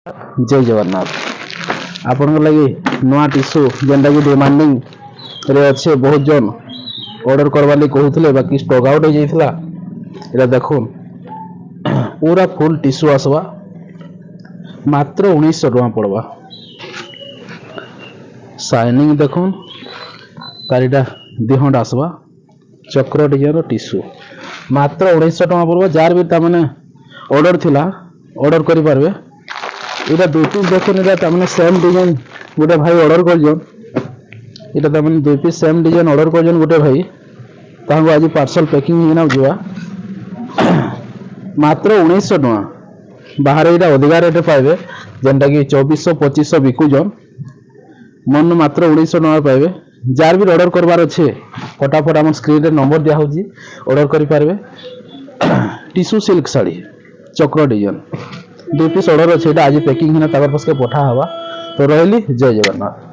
जय जगन्नाथ। आपण लगी नुआ टिश्यू जेनटा कि डिमांडिंग रे अच्छे बहुत जन ऑर्डर करवा लगी कहूले बाकी स्टॉक आउट हो जाइथिला। एटा देखुन पूरा फुल टिश्यू आसवा मात्र 1900 टका पड़वा। शाइनिंग देखुन तारिटा दिहंड आसवा चक्र डिजाइन टिश्यू मात्र 1900 टका पड़वा। जार भी तामने ऑर्डर थिला ऑर्डर करि पारबे। इटा दुई पीस देखुन इटा तामने सेम डिजाइन गोटे भाई ऑर्डर करजन। इटा तामने दुई पीस सेम डिजाइन ऑर्डर करजन गोटे भाई तांको आज पार्सल पैकिंग हिना जुआ मात्र 1900 टका। बाहर इटा अधिका रेट पाइबे जेनटा कि 2400-2500 बिकुजन मन मात्र 1900 टका पाइबे। जार भी ऑर्डर करबार अच्छे फटाफट आम स्क्रीन रे नंबर दिया होची ऑर्डर करि पारबे। टिश्यू सिल्क साड़ी चक्र डिजाइन दुई पीस ऑर्डर अच्छे आज पैकिंग हिना ताकर पास के पठा हवा। तो रहली जय जगन्नाथ।